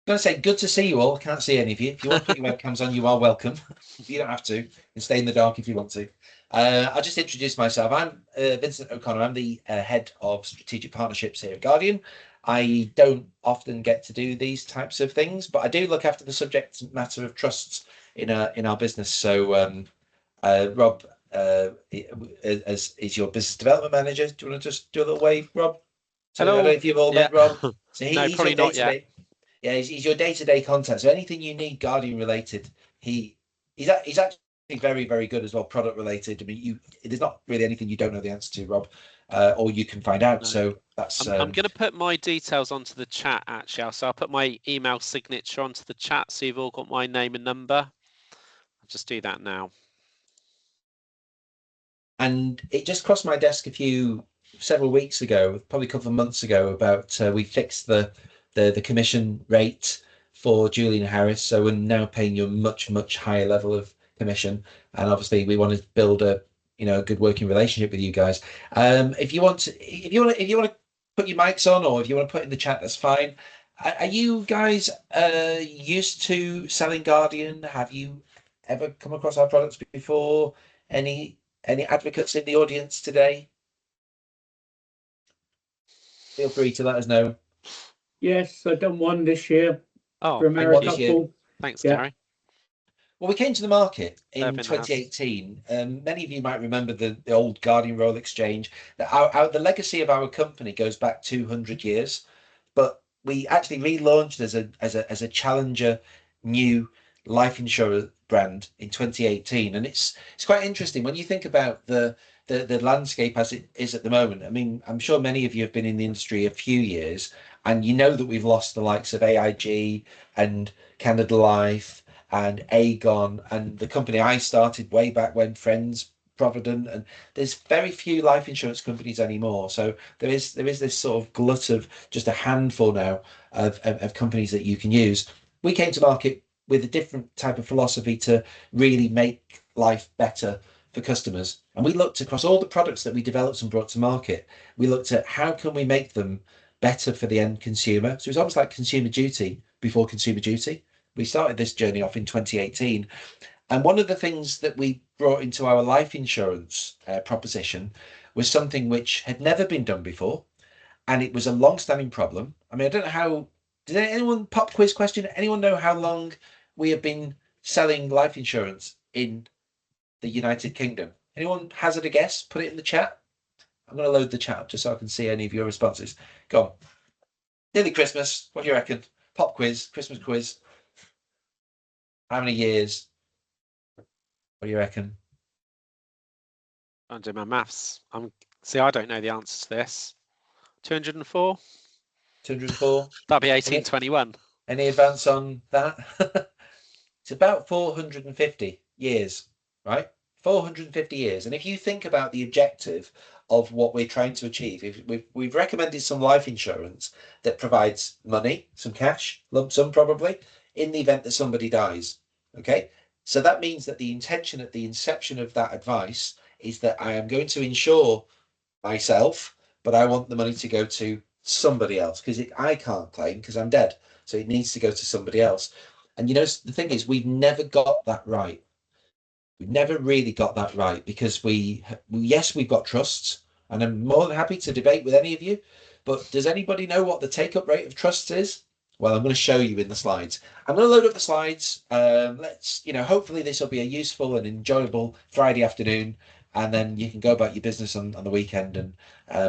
going to say good to see you all. I can't see any of you. If you want to put your webcams on, you are welcome. You don't have to. You can stay in the dark if you want to. I'll just introduce myself. I'm Vincent O'Connor. I'm the head of strategic partnerships here at Guardian. I don't often get to do these types of things, but I do look after the subject matter of trusts in our business. So, Rob, as is your business development manager, do you want to just do a little wave, Rob? So I don't know Hello. if you've all Yeah. met Rob. So No, he's your probably day not to yet. day. Yeah, he's your day-to-day contact. So anything you need Guardian related, he's actually very, very good as well, product related. I mean, there's not really anything you don't know the answer to, Rob, or you can find out. No. So that's I'm going to put my details onto the chat actually. So I'll put my email signature onto the chat so you've all got my name and number. I'll just do that now. and it just crossed my desk several weeks ago, probably a couple of months ago, about we fixed the commission rate for Julian Harris, so we're now paying you a much higher level of commission, and obviously we want to build a good working relationship with you guys. If you want to put your mics on, or if you want to put in the chat, that's fine. Are you guys used to selling Guardian? Have you ever come across our products before? Any advocates in the audience today? Feel free to let us know. Yes, I've done one this year Oh, for thank What you. this year? Americouple. Thanks, Yeah. Gary. Well, we came to the market in Irvin has. 2018. Many of you might remember the old Guardian Royal Exchange. The legacy of our company goes back 200 years, but we actually relaunched as a challenger new life insurance brand in 2018, and it's quite interesting when you think about the landscape as it is at the moment. I mean, I'm sure many of you have been in the industry a few years, and you know that we've lost the likes of AIG and Canada Life and Aegon and the company I started way back when, Friends, Provident, and there's very few life insurance companies anymore. So there is this sort of glut of just a handful now of companies that you can use. We came to market with a different type of philosophy to really make life better for customers. And we looked across all the products that we developed and brought to market. We looked at how can we make them better for the end consumer. So it's almost like consumer duty before consumer duty. We started this journey off in 2018. And one of the things that we brought into our life insurance proposition was something which had never been done before. And it was a long-standing problem. I mean, I don't know how. Did anyone pop quiz question? Anyone know how long we have been selling life insurance in the United Kingdom? Anyone hazard a guess? Put it in the chat. I'm going to load the chat up just so I can see any of your responses. Go on. Nearly Christmas. What do you reckon? Pop quiz, Christmas quiz. How many years? What do you reckon? I'm doing my maths. I don't know the answer to this. 204? 204? That'd be 1821. Any advance on that? It's about 450 years, right? 450 years. And if you think about the objective of what we're trying to achieve, if we've recommended some life insurance that provides money, some cash, lump sum probably, in the event that somebody dies. Okay. So that means that the intention at the inception of that advice is that I am going to insure myself, but I want the money to go to somebody else because I can't claim because I'm dead. So it needs to go to somebody else. And the thing is, we've never got that right. We've never really got that right because yes, we've got trusts, and I'm more than happy to debate with any of you. But does anybody know what the take-up rate of trusts is? Well, I'm going to show you in the slides. I'm going to load up the slides. Hopefully this will be a useful and enjoyable Friday afternoon, and then you can go about your business on the weekend. And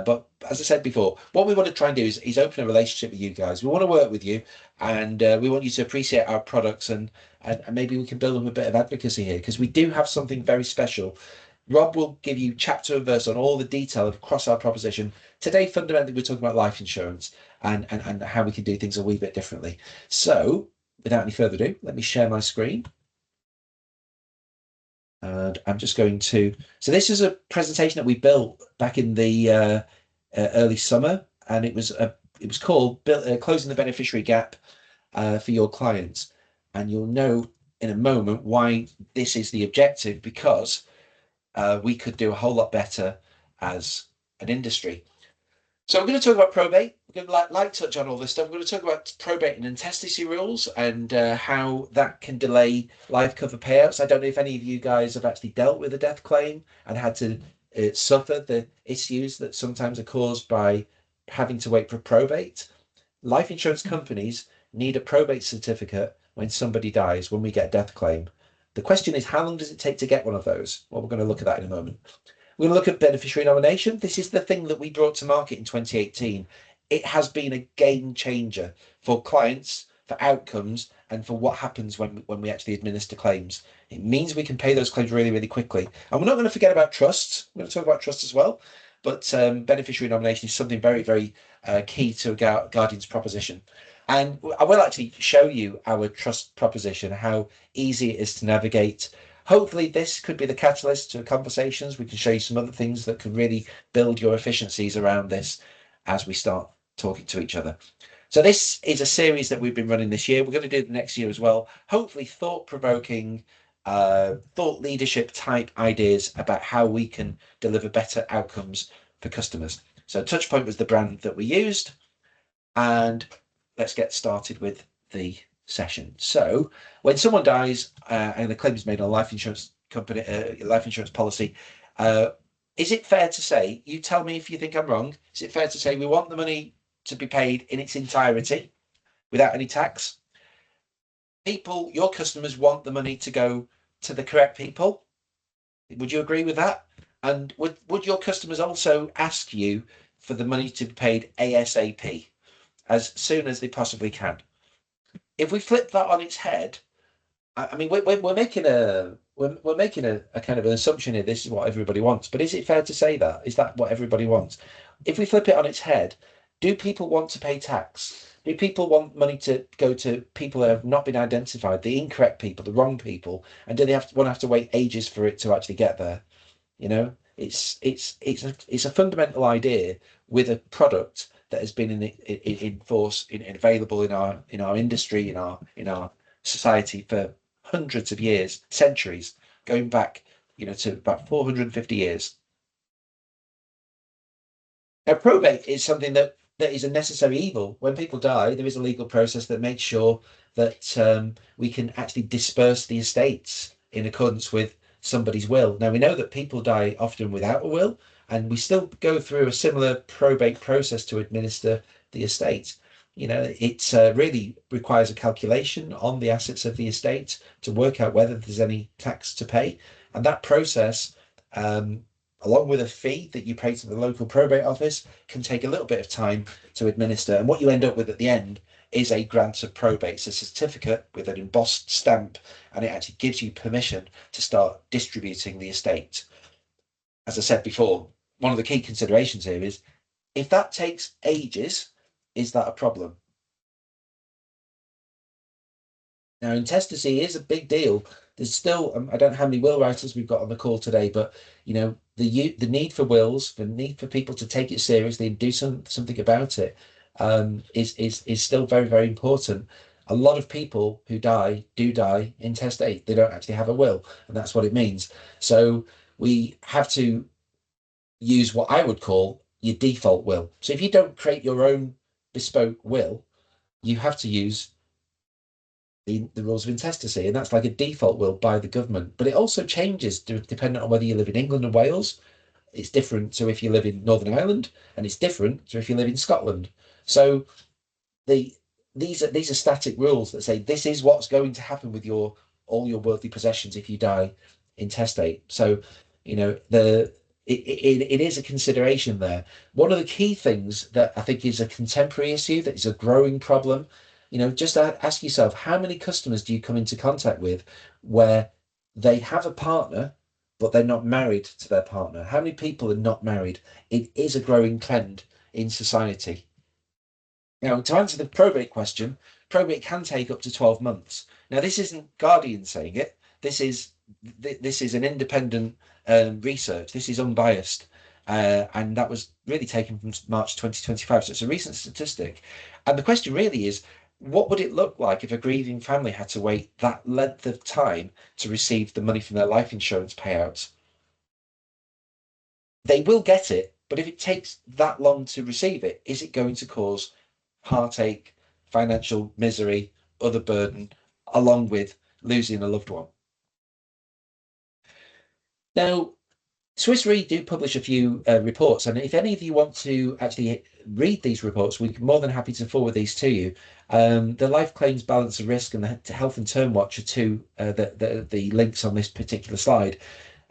but as I said before, what we want to try and do is open a relationship with you guys. We want to work with you, and we want you to appreciate our products, and maybe we can build up a bit of advocacy here because we do have something very special. Rob will give you chapter and verse on all the detail across our proposition. Today, fundamentally, we're talking about life insurance and how we can do things a wee bit differently. So, without any further ado, let me share my screen. And I'm just going to. So, this is a presentation that we built back in the early summer, and it was called Closing the Beneficiary Gap for your clients. And you'll know in a moment why this is the objective, because we could do a whole lot better as an industry. So we're going to talk about probate. We're going to like touch on all this stuff. We're going to talk about probate and intestacy rules and how that can delay life cover payouts. I don't know if any of you guys have actually dealt with a death claim and had to suffer the issues that sometimes are caused by having to wait for probate. Life insurance companies need a probate certificate when somebody dies, when we get a death claim. The question is, how long does it take to get one of those? Well, we're going to look at that in a moment. We're going to look at beneficiary nomination. This is the thing that we brought to market in 2018. It has been a game changer for clients, for outcomes, and for what happens when we actually administer claims. It means we can pay those claims really, really quickly. And we're not going to forget about trusts. We're going to talk about trusts as well. But beneficiary nomination is something very, very key to a Guardian's proposition. And I will actually show you our trust proposition, how easy it is to navigate. Hopefully, this could be the catalyst to conversations. We can show you some other things that could really build your efficiencies around this as we start talking to each other. So this is a series that we've been running this year. We're going to do it next year as well. Hopefully, thought-provoking, thought leadership type ideas about how we can deliver better outcomes for customers. So Touchpoint was the brand that we used, and let's get started with the session. So when someone dies and the claim is made on a life insurance company, life insurance policy, is it fair to say, you tell me if you think I'm wrong, is it fair to say we want the money to be paid in its entirety without any tax? People, your customers want the money to go to the correct people. Would you agree with that? And would your customers also ask you for the money to be paid ASAP, as soon as they possibly can? If we flip that on its head, I mean, we're making we're making a kind of an assumption here. This is what everybody wants, but is it fair to say that is that what everybody wants? If we flip it on its head, do people want to pay tax? Do people want money to go to people that have not been identified, the incorrect people, the wrong people, and do they have to wait ages for it to actually get there? You know, it's a fundamental idea with a product that has been in force, available in our industry, in our society for hundreds of years, centuries, going back, to about 450 years. Now, probate is something that is a necessary evil. When people die, there is a legal process that makes sure that we can actually disperse the estates in accordance with somebody's will. Now, we know that people die often without a will, and we still go through a similar probate process to administer the estate. It really requires a calculation on the assets of the estate to work out whether there's any tax to pay. And that process, along with a fee that you pay to the local probate office, can take a little bit of time to administer. And what you end up with at the end is a grant of probate. It's a certificate with an embossed stamp, and it actually gives you permission to start distributing the estate. As I said before, one of the key considerations here is, if that takes ages, is that a problem? Now, intestacy is a big deal. There's still, I don't know how many will writers we've got on the call today, but the need for wills, the need for people to take it seriously and do something about it, is still very, very important. A lot of people who do die intestate. They don't actually have a will, and that's what it means. So we have to use what I would call your default will. So if you don't create your own bespoke will, you have to use the rules of intestacy, and that's like a default will by the government. But it also changes depending on whether you live in England and Wales. It's different to if you live in Northern Ireland, and it's different to if you live in Scotland. So the these are static rules that say this is what's going to happen with all your worldly possessions if you die intestate. So it is a consideration there. One of the key things that I think is a contemporary issue that is a growing problem, just ask yourself, how many customers do you come into contact with where they have a partner but they're not married to their partner? How many people are not married? It is a growing trend in society. Now, to answer the probate question, probate can take up to 12 months. Now, this isn't Guardian saying it. This is an independent research. This is unbiased, and that was really taken from March 2025. So it's a recent statistic. And the question really is, what would it look like if a grieving family had to wait that length of time to receive the money from their life insurance payouts? They will get it, But if it takes that long to receive it, is it going to cause heartache, financial misery, other burden, along with losing a loved one? Now, Swiss Re do publish a few reports, and if any of you want to actually read these reports, we're more than happy to forward these to you. The life claims balance of risk and the health and term watch are two the links on this particular slide.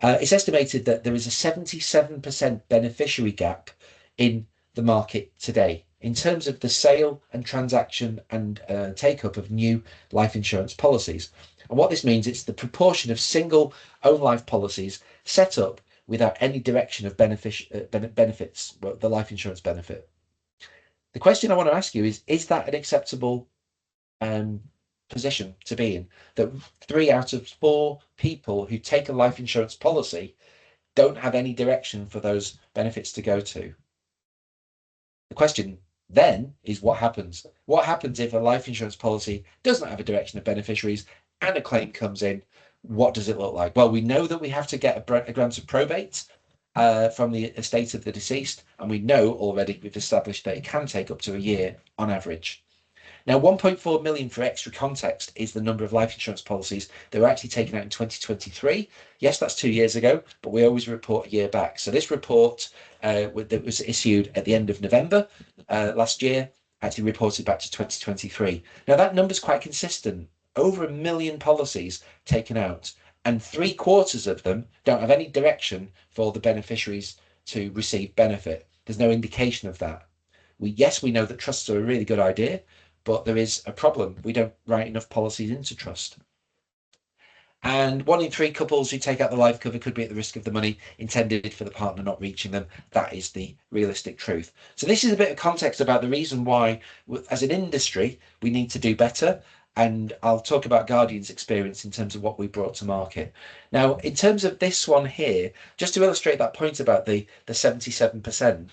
It's estimated that there is a 77% beneficiary gap in the market today in terms of the sale and transaction and take up of new life insurance policies. And what this means, it's the proportion of single own life policies set up without any direction of benefits, well, the life insurance benefit. The question I want to ask you is that an acceptable position to be in? That 3 out of 4 people who take a life insurance policy don't have any direction for those benefits to go to. The question then is what happens? What happens if a life insurance policy doesn't have a direction of beneficiaries and a claim comes in? What does it look like? Well, we know that we have to get a grant of probate from the estate of the deceased, and we know already we've established that it can take up to a year on average. Now, 1.4 million, for extra context, is the number of life insurance policies that were actually taken out in 2023. Yes, that's 2 years ago, but we always report a year back. So this report that was issued at the end of November last year actually reported back to 2023. Now, that number is quite consistent. Over 1 million policies taken out, and 3/4 of them don't have any direction for the beneficiaries to receive benefit. There's no indication of that. Yes, we know that trusts are a really good idea, but there is a problem. We don't write enough policies into trust. And 1 in 3 couples who take out the life cover could be at the risk of the money intended for the partner not reaching them. That is the realistic truth. So this is a bit of context about the reason why, as an industry, we need to do better. And I'll talk about Guardian's experience in terms of what we brought to market. Now, in terms of this one here, just to illustrate that point about the 77%,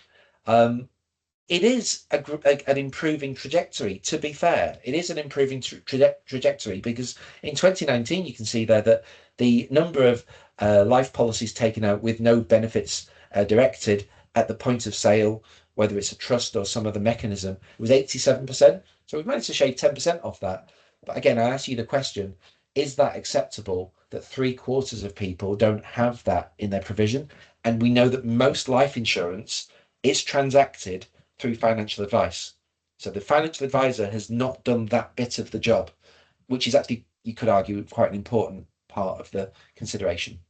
it is an improving trajectory, to be fair. It is an improving trajectory because in 2019, you can see there that the number of life policies taken out with no benefits directed at the point of sale, whether it's a trust or some other mechanism, was 87%. So we've managed to shave 10% off that. But again, I ask you the question, is that acceptable that 3/4 of people don't have that in their provision? And we know that most life insurance is transacted through financial advice. So the financial advisor has not done that bit of the job, which is actually, you could argue, quite an important part of the consideration.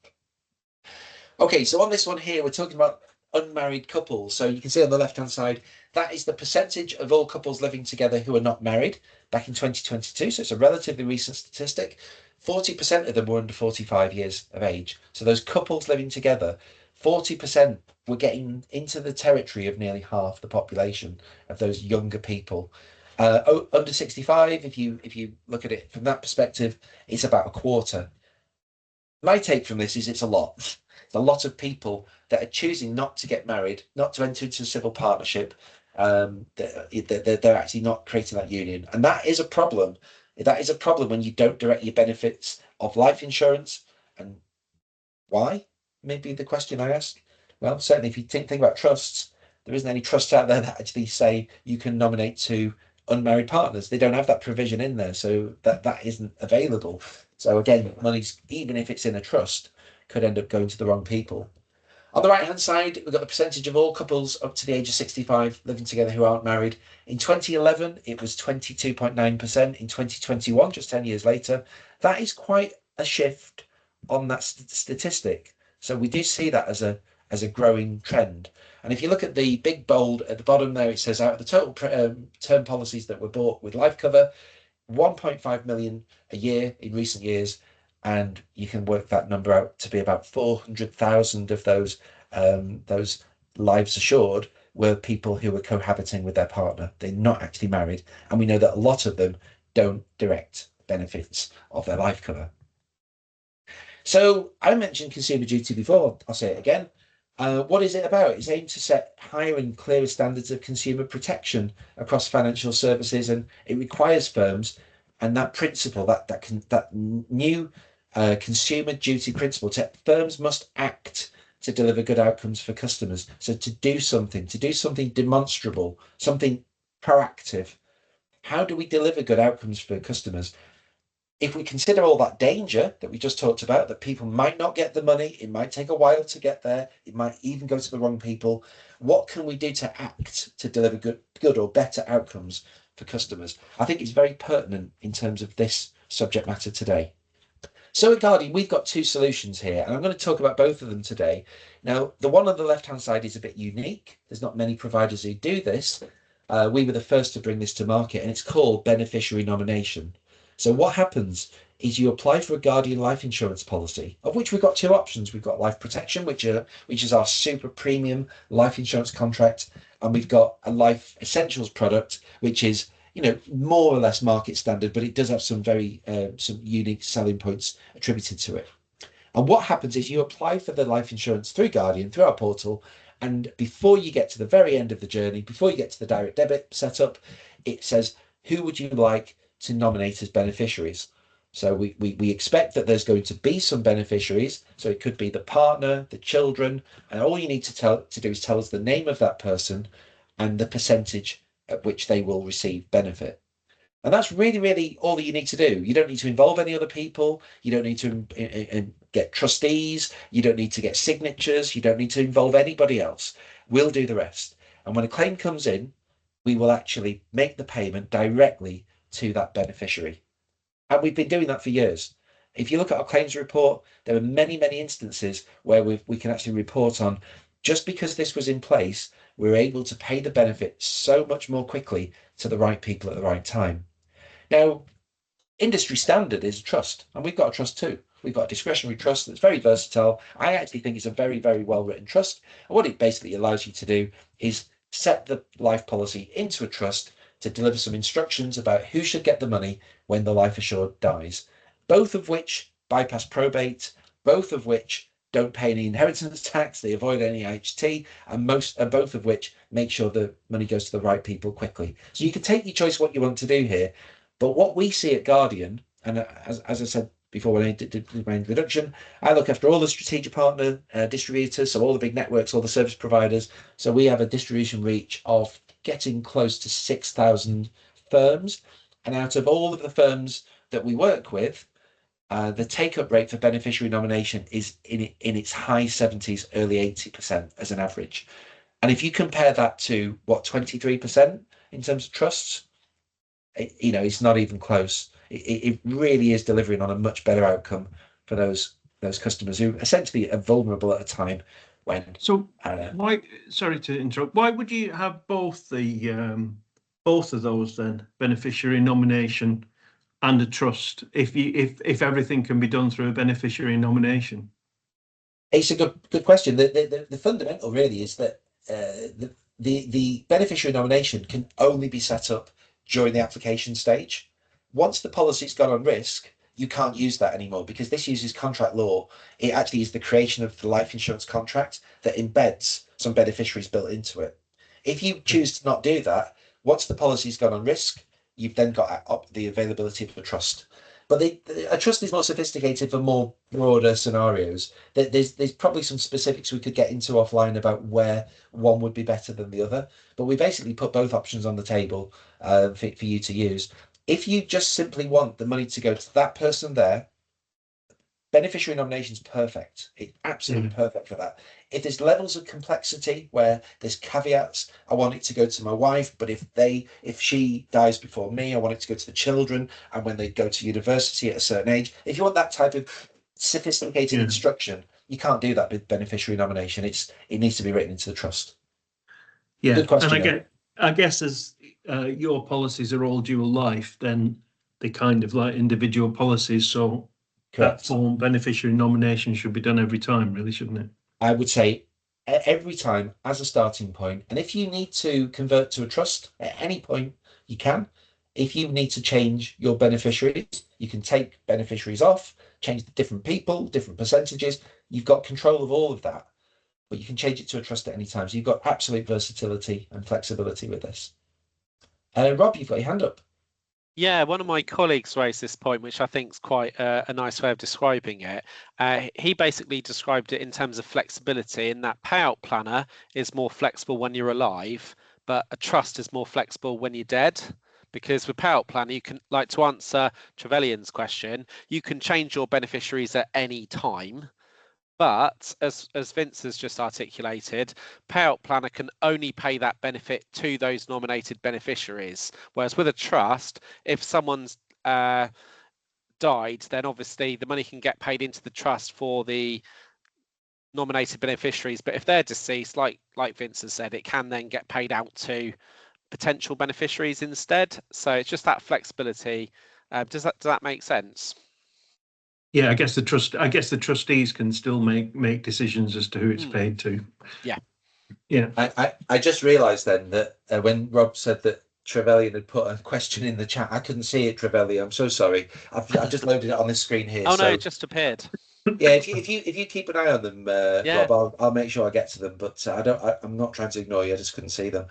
Okay, so on this one here, we're talking about unmarried couples. So you can see on the left-hand side, that is the percentage of all couples living together who are not married back in 2022. So it's a relatively recent statistic. 40% of them were under 45 years of age. So those couples living together, 40% were getting into the territory of nearly half the population of those younger people. Under 65, if you look at it from that perspective, it's about a quarter. My take from this is it's a lot. It's a lot of people that are choosing not to get married, not to enter into a civil partnership. They're actually not creating that union, and that is a problem. That is a problem when you don't direct your benefits of life insurance. And why? Maybe the question I ask. Well, certainly if you think about trusts, there isn't any trusts out there that actually say you can nominate to unmarried partners. They don't have that provision in there, so that isn't available. So again, money's, even if it's in a trust, could end up going to the wrong people. On the right-hand side, we've got the percentage of all couples up to the age of 65 living together who aren't married. In 2011, it was 22.9%. In 2021, just 10 years later, that is quite a shift on that statistic. So we do see that as a growing trend. And if you look at the big bold at the bottom there, it says out of the total term policies that were bought with life cover, 1.5 million a year in recent years. And you can work that number out to be about 400,000 of those lives assured were people who were cohabiting with their partner. They're not actually married. And we know that a lot of them don't direct benefits of their life cover. So I mentioned Consumer Duty before. I'll say it again. What is it about? It's aimed to set higher and clearer standards of consumer protection across financial services, and it requires firms, and that principle, that new consumer duty principle, firms must act to deliver good outcomes for customers. So to do something demonstrable, something proactive. How do we deliver good outcomes for customers? If we consider all that danger that we just talked about, that people might not get the money, it might take a while to get there, it might even go to the wrong people, what can we do to act to deliver good or better outcomes for customers? I think it's very pertinent in terms of this subject matter today. So at Guardian, we've got two solutions here, and I'm going to talk about both of them today. Now, the one on the left-hand side is a bit unique. There's not many providers who do this. We were the first to bring this to market, and it's called beneficiary nomination. So what happens is you apply for a Guardian life insurance policy, of which we've got two options. We've got life protection, which is our super premium life insurance contract, and we've got a life essentials product, which is more or less market standard, but it does have some very some unique selling points attributed to it. And what happens is you apply for the life insurance through Guardian, through our portal, and before you get to the very end of the journey, before you get to the direct debit setup, it says, who would you like to nominate as beneficiaries? So we expect that there's going to be some beneficiaries. So it could be the partner, the children, and all you need to do is tell us the name of that person and the percentage at which they will receive benefit. And that's really, really all you need to do. You don't need to involve any other people. You don't need to get trustees. You don't need to get signatures. You don't need to involve anybody else. We'll do the rest. And when a claim comes in, we will actually make the payment directly to that beneficiary. And we've been doing that for years. If you look at our claims report, there are many, many instances where we can actually report on, just because this was in place, we're able to pay the benefit so much more quickly to the right people at the right time. Now, industry standard is a trust, and we've got a trust too. We've got a discretionary trust that's very versatile. I actually think it's a very, very well written trust. And what it basically allows you to do is set the life policy into a trust to deliver some instructions about who should get the money when the life assured dies, both of which bypass probate, both of which don't pay any inheritance tax, they avoid any IHT, and both of which make sure the money goes to the right people quickly. So you can take your choice what you want to do here. But what we see at Guardian, and as I said before when I did my introduction, I look after all the strategic partner distributors, so all the big networks, all the service providers. So we have a distribution reach of getting close to 6,000 firms. And out of all of the firms that we work with, the take-up rate for beneficiary nomination is in its high 70s, early 80% as an average. And if you compare that to 23% in terms of trusts, it's not even close. It really is delivering on a much better outcome for those customers who essentially are vulnerable at a time when. So why? Sorry to interrupt. Why would you have both of those then, beneficiary nomination and a trust, if everything can be done through a beneficiary nomination? It's a good question. The fundamental really is that the beneficiary nomination can only be set up during the application stage. Once the policy's gone on risk, you can't use that anymore because this uses contract law. It actually is the creation of the life insurance contract that embeds some beneficiaries built into it. If you choose to not do that, once the policy's gone on risk, you've then got the availability of a trust. But a trust is more sophisticated for more broader scenarios. There's probably some specifics we could get into offline about where one would be better than the other. But we basically put both options on the table for you to use. If you just simply want the money to go to that person there, beneficiary nomination is perfect. It's absolutely perfect for that. If there's levels of complexity where there's caveats, I want it to go to my wife, but if she dies before me, I want it to go to the children, and when they go to university at a certain age. If you want that type of sophisticated instruction, you can't do that with beneficiary nomination. It needs to be written into the trust. Yeah, good question. And I guess as your policies are all dual life, then they kind of like individual policies. So Correct. That form beneficiary nomination should be done every time, really, shouldn't it? I would say every time as a starting point. And if you need to convert to a trust at any point, you can. If you need to change your beneficiaries, you can take beneficiaries off, change the different people, different percentages. You've got control of all of that, but you can change it to a trust at any time. So you've got absolute versatility and flexibility with this. Rob, you've got your hand up. Yeah, one of my colleagues raised this point, which I think is quite a nice way of describing it. He basically described it in terms of flexibility, in that payout planner is more flexible when you're alive, but a trust is more flexible when you're dead. Because with payout planner, you can, like, to answer Trevelyan's question, you can change your beneficiaries at any time. But as Vince has just articulated, payout planner can only pay that benefit to those nominated beneficiaries. Whereas with a trust, if someone's died, then obviously the money can get paid into the trust for the nominated beneficiaries. But if they're deceased, like Vince has said, it can then get paid out to potential beneficiaries instead. So it's just that flexibility. Does that make sense? Yeah, I guess the trustees can still make decisions as to who it's paid to. Yeah. Yeah. I just realised then that when Rob said that Trevelyan had put a question in the chat, I couldn't see it, Trevelyan. I'm so sorry. I've just loaded it on this screen here. Oh so no, it just appeared. yeah, if you keep an eye on them, Yeah. Rob, I'll make sure I get to them. But I'm not trying to ignore you. I just couldn't see them.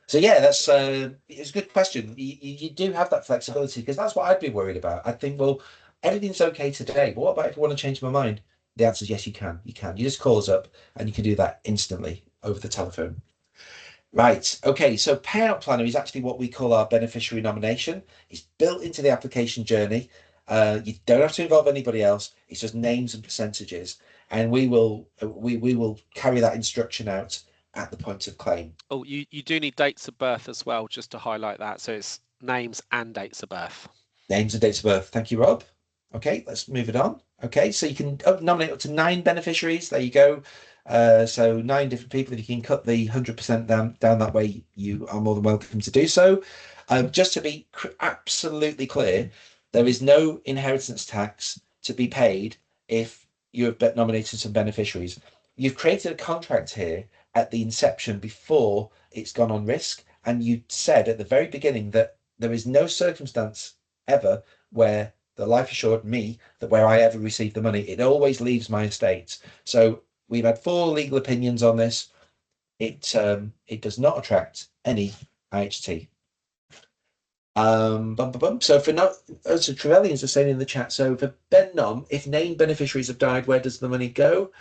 So yeah, that's it's a good question. You do have that flexibility, because that's what I'd be worried about. I think, well, everything's okay today, but what about if I want to change my mind? The answer is yes, you can. You can. You just call us up and you can do that instantly over the telephone. Right. Okay. So payout planner is actually what we call our beneficiary nomination. It's built into the application journey. You don't have to involve anybody else. It's just names and percentages, and we will carry that instruction out at the point of claim. Oh, you do need dates of birth as well, just to highlight that. So it's names and dates of birth. Names and dates of birth. Thank you, Rob. Okay, let's move it on. Okay, so you can nominate up to 9 beneficiaries. There you go. So 9 different people. If you can cut the 100% down that way, you are more than welcome to do so. Just to be absolutely clear, there is no inheritance tax to be paid if you have nominated some beneficiaries. You've created a contract here at the inception before it's gone on risk, and you said at the very beginning that there is no circumstance ever where the life assured me that where I ever receive the money, it always leaves my estate. So we've had 4 legal opinions on this. It does not attract any IHT. So for now, so Trevelyan's are saying in the chat. So for Ben Nom, if named beneficiaries have died, where does the money go?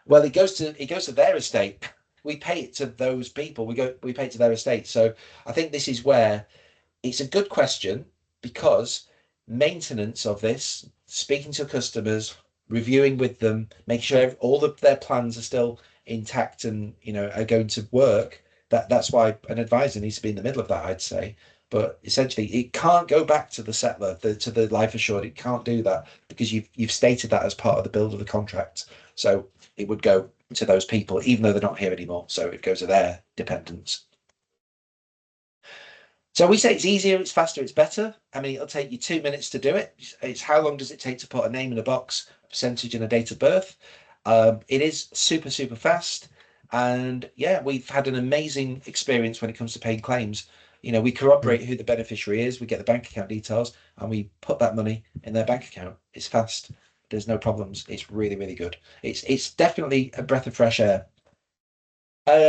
Well, it goes to their estate. We pay it to those people. We pay it to their estate. So I think this is where it's a good question, because maintenance of this, speaking to customers, reviewing with them, making sure all of their plans are still intact and are going to work. That's why an advisor needs to be in the middle of that, I'd say. But essentially, it can't go back to the settler, to the life assured. It can't do that, because you've stated that as part of the build of the contract. So it would go to those people, even though they're not here anymore. So it goes to their dependents. So we say it's easier, it's faster, it's better. I mean, it'll take you 2 minutes to do it. It's how long does it take to put a name in a box, a percentage, and a date of birth. It is super, super fast. And yeah, we've had an amazing experience when it comes to paying claims. We corroborate who the beneficiary is, we get the bank account details, and we put that money in their bank account. It's fast. There's no problems. It's really, really good. It's definitely a breath of fresh air.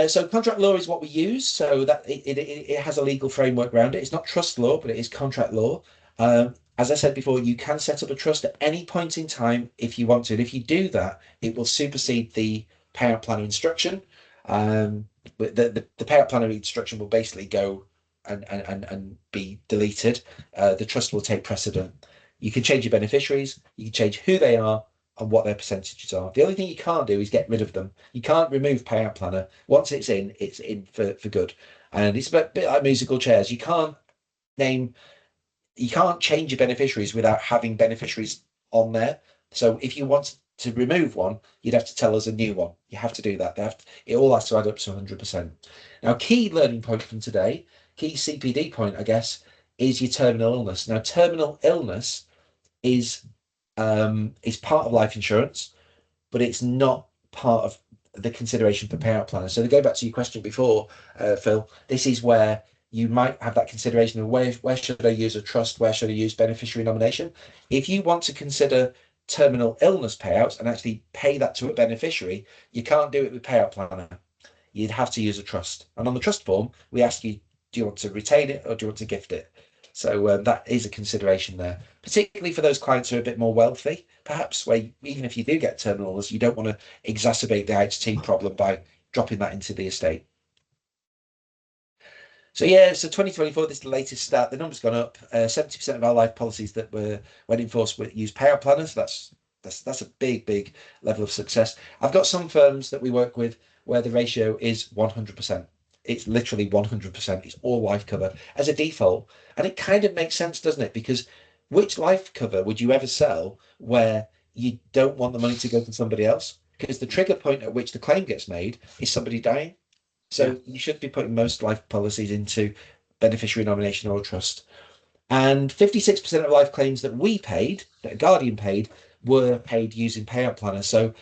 So contract law is what we use, so that it has a legal framework around it. It's not trust law, but it is contract law. As I said before, you can set up a trust at any point in time if you want to. And if you do that, it will supersede the payout planner instruction. But the payout planner instruction will basically go and be deleted. The trust will take precedent. You can change your beneficiaries, you can change who they are and what their percentages are. The only thing you can't do is get rid of them. You can't remove payout planner. Once it's in for good. And it's a bit like musical chairs. You can't change your beneficiaries without having beneficiaries on there. So if you want to remove one, you'd have to tell us a new one. You have to do that. It all has to add up to 100%. Now, key learning point from today, key CPD point, I guess, is your terminal illness. Now, terminal illness is part of life insurance, but it's not part of the consideration for payout planners. So to go back to your question before, Phil, this is where you might have that consideration of where should I use a trust, where should I use beneficiary nomination. If you want to consider terminal illness payouts and actually pay that to a beneficiary, you can't do it with payout planner. You'd have to use a trust. And on the trust form, we ask you, do you want to retain it or do you want to gift it? So that is a consideration there, particularly for those clients who are a bit more wealthy, perhaps, where even if you do get terminal illness, you don't want to exacerbate the IHT problem by dropping that into the estate. So yeah, so 2024, this is the latest stat. The number's gone up. 70% of our life policies that went in force use payout planners. That's a big level of success. I've got some firms that we work with where the ratio is 100%. It's literally 100%. It's all life cover as a default, and it kind of makes sense, doesn't it? Because which life cover would you ever sell where you don't want the money to go to somebody else? Because the trigger point at which the claim gets made is somebody dying. So you should be putting most life policies into beneficiary nomination or trust. And 56% of life claims that we paid, that a Guardian paid, were paid using payout planners. So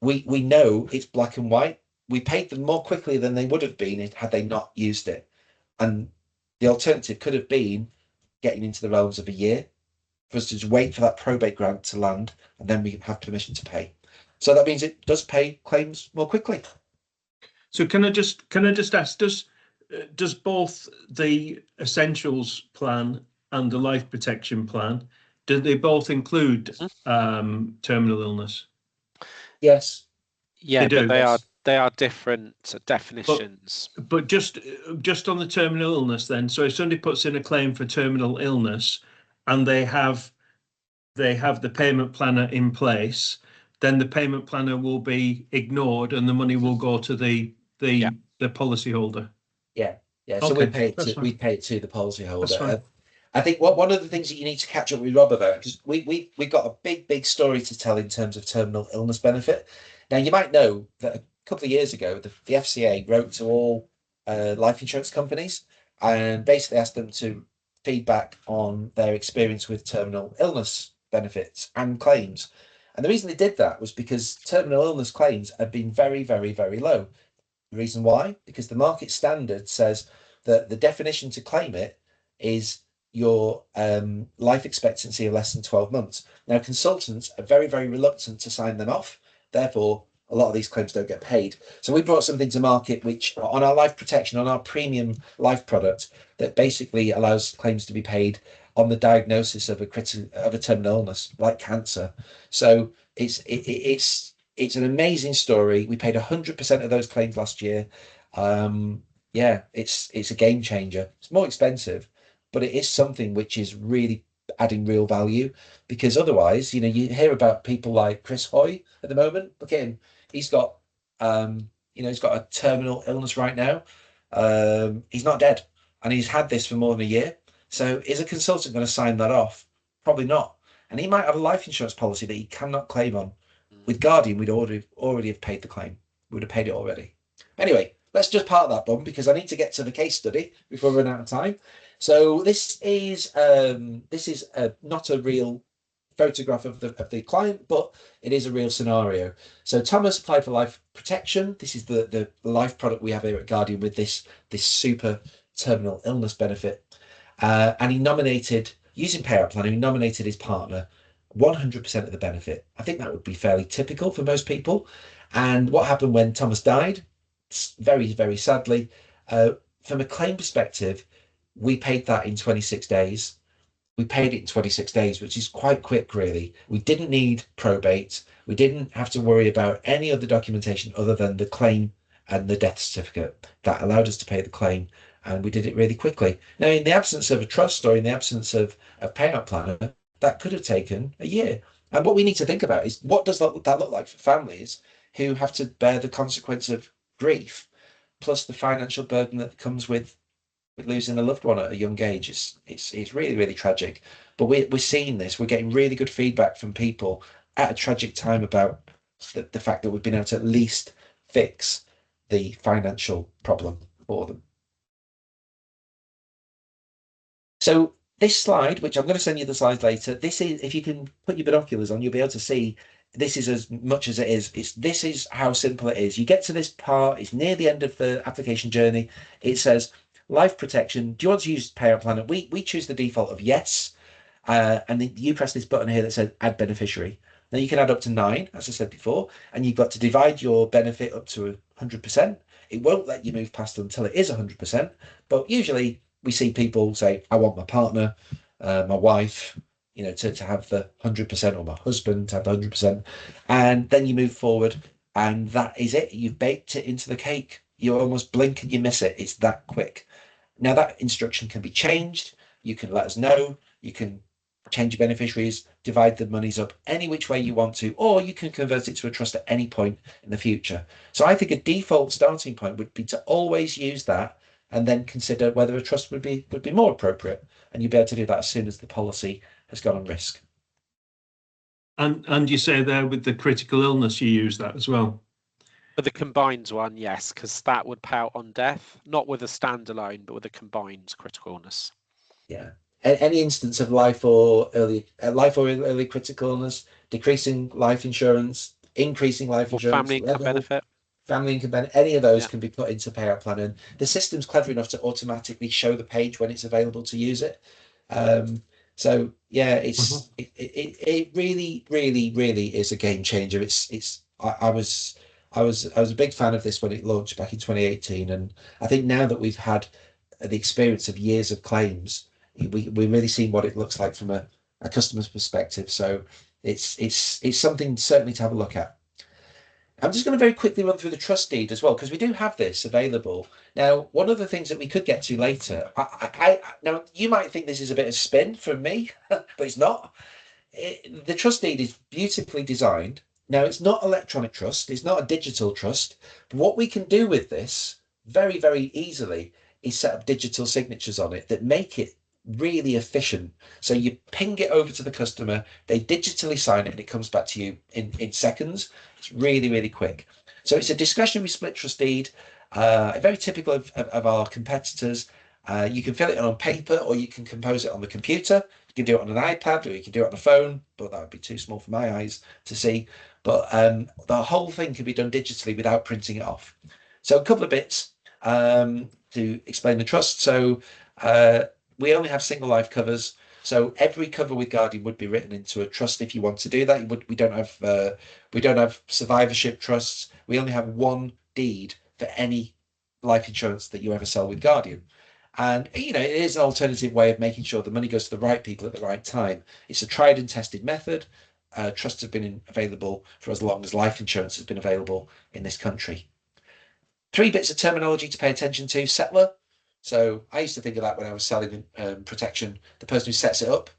we know it's black and white. We paid them more quickly than they would have been had they not used it. And the alternative could have been getting into the realms of a year for us to just wait for that probate grant to land, and then we have permission to pay. So that means it does pay claims more quickly. So can I just ask, does both the essentials plan and the life protection plan, do they both include terminal illness? Yes. Yeah, They but do. they are different definitions. But just on the terminal illness then, so if somebody puts in a claim for terminal illness and they have the payment planner in place, then the payment planner will be ignored and the money will go to the policyholder. Yeah. So Okay, we pay it that's to fine. the That's policyholder. fine. I think one of the things that you need to catch up with Rob about, because we got a big story to tell in terms of terminal illness benefit. Now you might know that a couple of years ago the FCA wrote to all life insurance companies and basically asked them to feedback on their experience with terminal illness benefits and claims. And the reason they did that was because terminal illness claims have been very low. The reason why? Because the market standard says that the definition to claim it is your life expectancy of less than 12 months. Now, consultants are very reluctant to sign them off. Therefore, a lot of these claims don't get paid. So we brought something to market which, on our life protection, on our premium life product, that basically allows claims to be paid on the diagnosis of a terminal illness like cancer. So it's an amazing story. We paid 100% of those claims last year. It's a game changer. It's more expensive, but it is something which is really adding real value, because otherwise, you hear about people like Chris Hoy at the moment. Look at him. He's got he's got a terminal illness right now. He's not dead, and he's had this for more than a year. So is a consultant going to sign that off? Probably not. And he might have a life insurance policy that he cannot claim on. With Guardian, we'd already have paid the claim. We would have paid it already. Anyway, let's just park that bum because I need to get to the case study before we run out of time. So this is not a real photograph of the client, but it is a real scenario. So Thomas applied for life protection. This is the life product we have here at Guardian with this super terminal illness benefit, and he nominated, using payout planning, he nominated his partner 100% of the benefit. I think that would be fairly typical for most people. And what happened when Thomas died? Very sadly, from a claim perspective, we paid that in 26 days. We paid it in 26 days, which is quite quick, really. We didn't need probate. We didn't have to worry about any other documentation other than the claim and the death certificate. That allowed us to pay the claim, and we did it really quickly. Now, in the absence of a trust or in the absence of a payout planner, that could have taken a year. And what we need to think about is, what does that look like for families who have to bear the consequence of grief, plus the financial burden that comes with losing a loved one at a young age? It's really tragic. But we're seeing this. We're getting really good feedback from people at a tragic time about the fact that we've been able to at least fix the financial problem for them. So this slide, which I'm going to send you the slides later, this is, if you can put your binoculars on, you'll be able to see this is as much as it is. This is how simple it is. You get to this part, it's near the end of the application journey. It says life protection. Do you want to use payout planner? We choose the default of yes. And then you press this button here that says add beneficiary. Now you can add up to 9, as I said before, and you've got to divide your benefit up to 100%. It won't let you move past until it is 100%, but usually we see people say, I want my partner, my wife, to have the 100%, or my husband to have the 100%. And then you move forward, and that is it. You've baked it into the cake. You almost blink and you miss it. It's that quick. Now, that instruction can be changed. You can let us know. You can change your beneficiaries, divide the monies up any which way you want to, or you can convert it to a trust at any point in the future. So I think a default starting point would be to always use that, and then consider whether a trust would be more appropriate. And you'll be able to do that as soon as the policy has gone on risk. And you say there with the critical illness, you use that as well? For the combined one, yes, because that would pay out on death, not with a standalone, but with a combined critical illness. Yeah. Any instance of life or early critical illness, decreasing life insurance, increasing life Or insurance, family income benefit. family income benefit, any of those can be put into payout plan, and the system's clever enough to automatically show the page when it's available to use it. So yeah, it really, really, really is a game changer. I was a big fan of this when it launched back in 2018, and I think now that we've had the experience of years of claims, we really seen what it looks like from a customer's perspective. So it's something certainly to have a look at. I'm just going to very quickly run through the trust deed as well, because we do have this available. Now, one of the things that we could get to later, now you might think this is a bit of spin from me, but it's not. The trust deed is beautifully designed. Now, it's not electronic trust, it's not a digital trust. But what we can do with this very, very easily is set up digital signatures on it that make it really efficient. So you ping it over to the customer, they digitally sign it, and it comes back to you in seconds. It's really, really quick. So it's a discretionary split trust deed, very typical of our competitors. You can fill it in on paper, or you can compose it on the computer. You can do it on an iPad, or you can do it on a phone, but that would be too small for my eyes to see. But the whole thing can be done digitally without printing it off. So a couple of bits to explain the trust. So we only have single life covers. So every cover with Guardian would be written into a trust if you want to do that. We don't have survivorship trusts. We only have one deed for any life insurance that you ever sell with Guardian. And it is an alternative way of making sure the money goes to the right people at the right time. It's a tried and tested method. Trusts have been available for as long as life insurance has been available in this country. 3 bits of terminology to pay attention to. Settler. So I used to think of that when I was selling protection. The person who sets it up.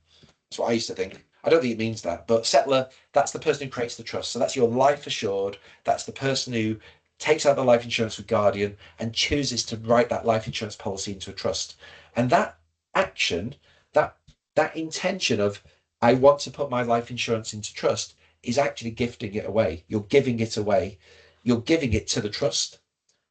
That's what I used to think. I don't think it means that, but settler, that's the person who creates the trust. So that's your life assured. That's the person who takes out the life insurance with Guardian and chooses to write that life insurance policy into a trust. And that action, that intention of, I want to put my life insurance into trust, is actually gifting it away. You're giving it away. You're giving it to the trust.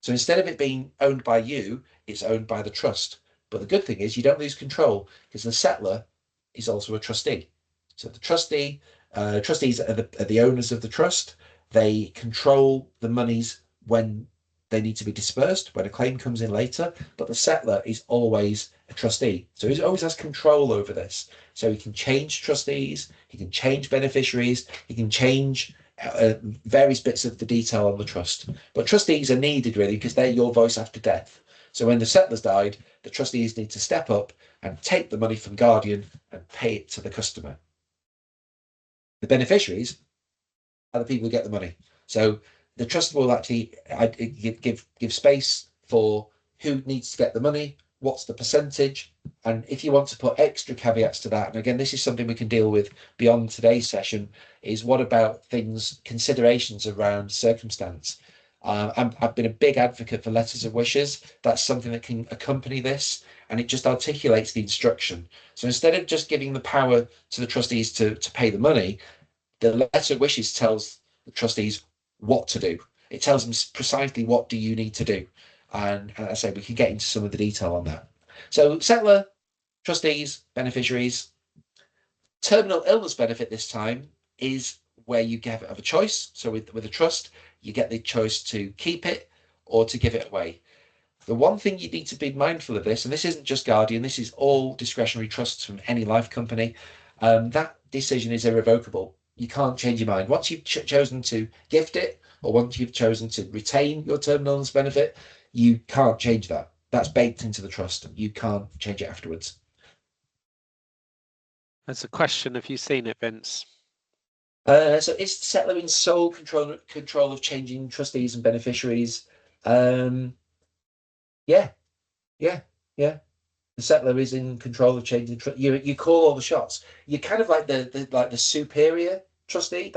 So instead of it being owned by you, it's owned by the trust. But the good thing is you don't lose control, because the settler is also a trustee. So the trustees are the owners of the trust. They control the monies when they need to be dispersed, when a claim comes in later, but the settler is always a trustee. So he always has control over this. So he can change trustees, he can change beneficiaries, he can change various bits of the detail on the trust. But trustees are needed really, because they're your voice after death. So when the settlers died, the trustees need to step up and take the money from Guardian and pay it to the customer. The beneficiaries are the people who get the money. So the trust will actually give space for who needs to get the money, what's the percentage, and if you want to put extra caveats to that, and again, this is something we can deal with beyond today's session, is what about considerations around circumstance. I've been a big advocate for letters of wishes. That's something that can accompany this, and it just articulates the instruction. So instead of just giving the power to the trustees to pay the money, the letter of wishes tells the trustees what to do. It tells them precisely what do you need to do. And as I say, we can get into some of the detail on that. So settler, trustees, beneficiaries. Terminal illness benefit this time is where you have a choice. So with a trust, you get the choice to keep it or to give it away. The one thing you need to be mindful of this, and this isn't just Guardian, this is all discretionary trusts from any life company, that decision is irrevocable. You can't change your mind. Once you've chosen to gift it, or once you've chosen to retain your terminal illness benefit, you can't change that. That's baked into the trust. You can't change it afterwards. There's a question. Have you seen it, Vince? So is the settler in sole control of changing trustees and beneficiaries? Yeah, yeah, yeah. The settler is in control of changing. You call all the shots. You're kind of like the superior trustee.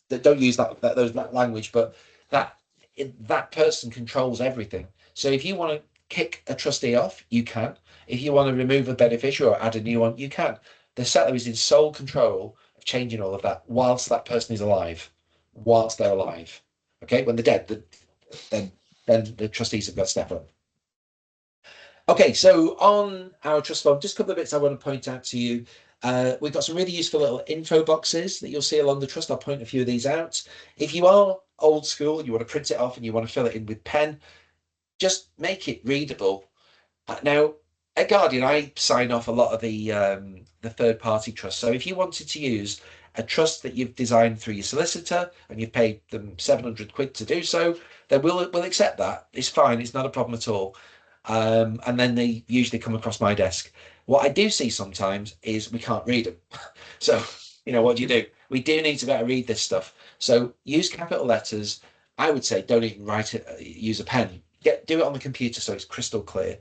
Don't use that language, but that person controls everything. So if you want to kick a trustee off, you can. If you want to remove a beneficiary or add a new one, you can. The settler is in sole control of changing all of that whilst that person is alive, whilst they're alive. Okay, when they're dead, then the trustees have got to step up. Okay, so on our trust form, just a couple of bits I want to point out to you. We've got some really useful little info boxes that you'll see along the trust. I'll point a few of these out. If you are old school, you want to print it off and you want to fill it in with pen, just make it readable. Now, at Guardian, I sign off a lot of the third-party trusts. So if you wanted to use a trust that you've designed through your solicitor and you've paid them 700 quid to do so, then we'll accept that. It's fine. It's not a problem at all. And then they usually come across my desk. What I do see sometimes is we can't read them. So, what do? We do need to be able to read this stuff. So use capital letters. I would say don't even write it, use a pen. Do it on the computer so it's crystal clear.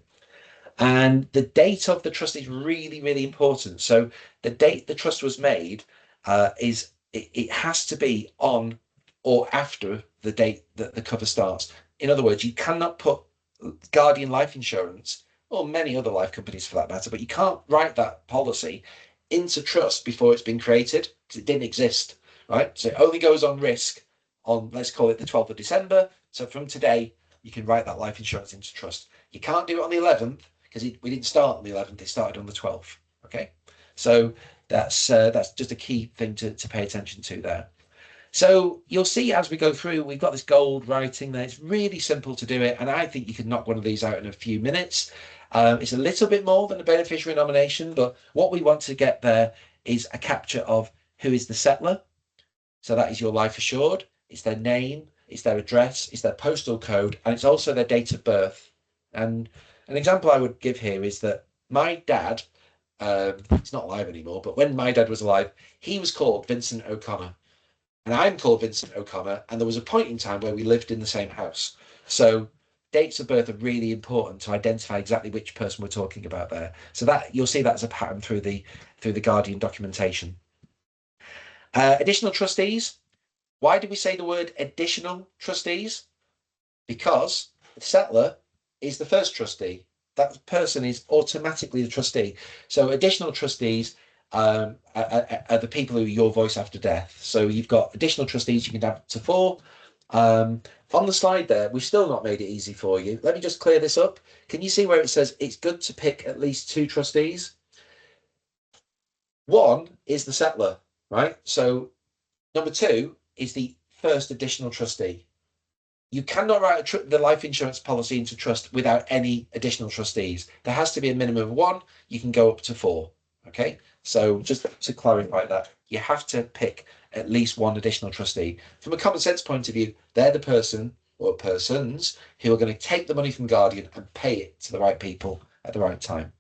And the date of the trust is really, really important. So the date the trust was made it has to be on or after the date that the cover starts. In other words, you cannot put Guardian Life Insurance, or many other life companies for that matter, but you can't write that policy into trust before it's been created because it didn't exist, right? So it only goes on risk on, let's call it the 12th of December. So from today, you can write that life insurance into trust. You can't do it on the 11th because we didn't start on the 11th, it started on the 12th, okay? So that's just a key thing to pay attention to there. So you'll see as we go through, we've got this gold writing there. It's really simple to do it. And I think you can knock one of these out in a few minutes. It's a little bit more than a beneficiary nomination, but what we want to get there is a capture of who is the settler. So that is your life assured. It's their name, it's their address, it's their postal code, and it's also their date of birth. And an example I would give here is that my dad, he's not alive anymore, but when my dad was alive, he was called Vincent O'Connor. And I'm called Vincent O'Connor, and there was a point in time where we lived in the same house. So dates of birth are really important to identify exactly which person we're talking about there. So that you'll see that as a pattern through the Guardian documentation. Additional trustees. Why do we say the word additional trustees? Because the settler is the first trustee. That person is automatically the trustee. So additional trustees are the people who are your voice after death. So you've got additional trustees, you can have up to 4. On the slide there, we've still not made it easy for you. Let me just clear this up. Can you see where it says it's good to pick at least 2 trustees? One is the settler, right? So number 2 is the first additional trustee. You cannot write the life insurance policy into trust without any additional trustees. There has to be a minimum of 1. You can go up to 4. Okay, so just to clarify that, you have to pick at least 1 additional trustee. From a common sense point of view, they're the person or persons who are going to take the money from Guardian and pay it to the right people at the right time.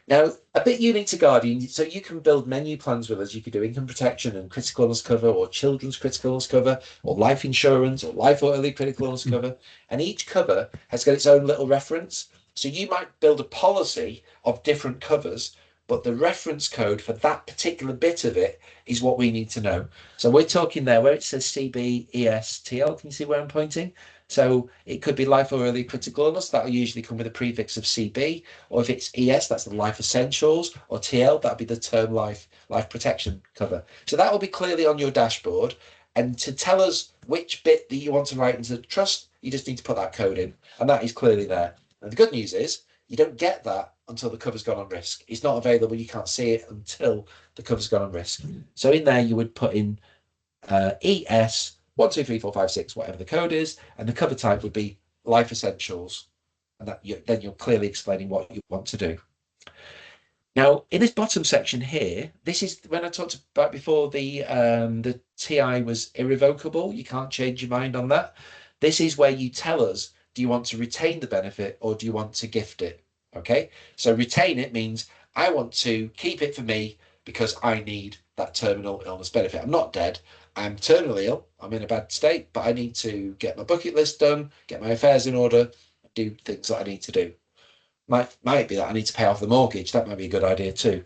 Now, a bit unique to Guardian, so you can build menu plans with us. You could do income protection and critical illness cover, or children's critical illness cover, or life insurance, or life or early critical illness cover. And each cover has got its own little reference. So you might build a policy of different covers, but the reference code for that particular bit of it is what we need to know. So we're talking there where it says CBESTL. Can you see where I'm pointing? So it could be life or early critical illness. That'll usually come with a prefix of CB, or if it's ES, that's the life essentials, or TL, that'll be the term life protection cover. So that will be clearly on your dashboard. And to tell us which bit that you want to write into the trust, you just need to put that code in, and that is clearly there. And the good news is you don't get that until the cover's gone on risk. It's not available. You can't see it until the cover's gone on risk. So in there, you would put in ES 1, 2, 3, 4, 5, 6, whatever the code is, and the cover type would be life essentials. And then you're clearly explaining what you want to do. Now, in this bottom section here, this is when I talked about before the TI was irrevocable. You can't change your mind on that. This is where you tell us do you want to retain the benefit or do you want to gift it? Okay, so retain it means I want to keep it for me because I need that terminal illness benefit. I'm not dead, I'm terminally ill, I'm in a bad state, but I need to get my bucket list done, get my affairs in order, do things that I need to do. Might be that I need to pay off the mortgage. That might be a good idea too.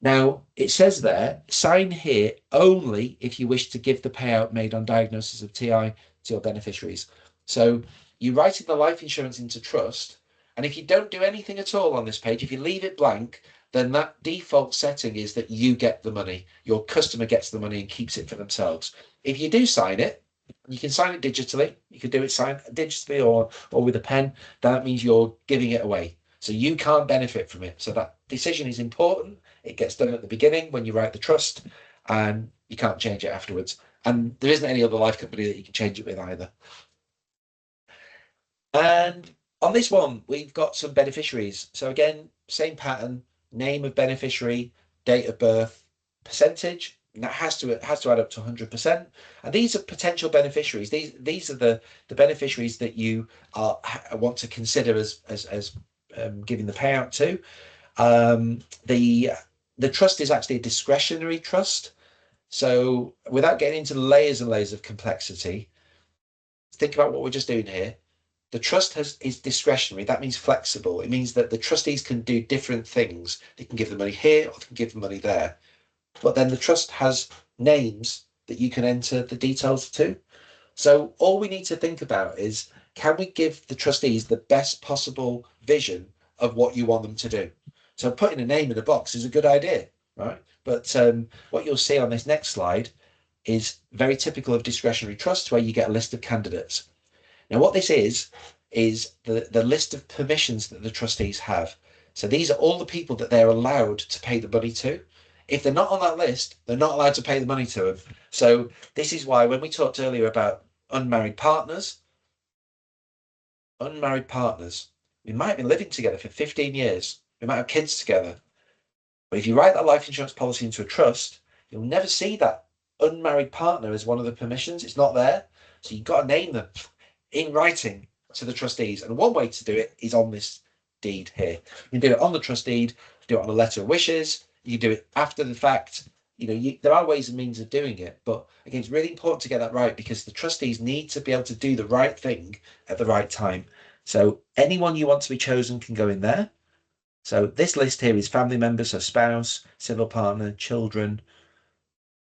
Now, it says there, sign here only if you wish to give the payout made on diagnosis of TI to your beneficiaries. So you're writing the life insurance into trust, and if you don't do anything at all on this page, if you leave it blank, then that default setting is that you get the money. Your customer gets the money and keeps it for themselves. If you do sign it, you can sign it digitally. You can do it signed digitally or with a pen. That means you're giving it away. So you can't benefit from it. So that decision is important. It gets done at the beginning when you write the trust, and you can't change it afterwards. And there isn't any other life company that you can change it with either. And on this one, we've got some beneficiaries. So again, same pattern, name of beneficiary, date of birth, percentage, and that has to add up to 100%. And these are potential beneficiaries. These are the beneficiaries that you want to consider as giving the payout to. The trust is actually a discretionary trust. So without getting into layers and layers of complexity, think about what we're just doing here. The trust is discretionary. That means flexible. It means that the trustees can do different things. They can give the money here or they can give the money there. But then the trust has names that you can enter the details to. So all we need to think about is, can we give the trustees the best possible vision of what you want them to do? So putting a name in a box is a good idea, right? But what you'll see on this next slide is very typical of discretionary trusts, where you get a list of candidates. Now, what this is the list of permissions that the trustees have. So these are all the people that they're allowed to pay the money to. If they're not on that list, they're not allowed to pay the money to them. So this is why when we talked earlier about unmarried partners, we might have been living together for 15 years. We might have kids together. But if you write that life insurance policy into a trust, you'll never see that unmarried partner as one of the permissions. It's not there. So you've got to name them in writing to the trustees. And one way to do it is on this deed here. You can do it on the trust deed, do it on a letter of wishes, you can do it after the fact. There are ways and means of doing it, but again, it's really important to get that right, because the trustees need to be able to do the right thing at the right time. So anyone you want to be chosen can go in there. So this list here is family members, so spouse, civil partner, children,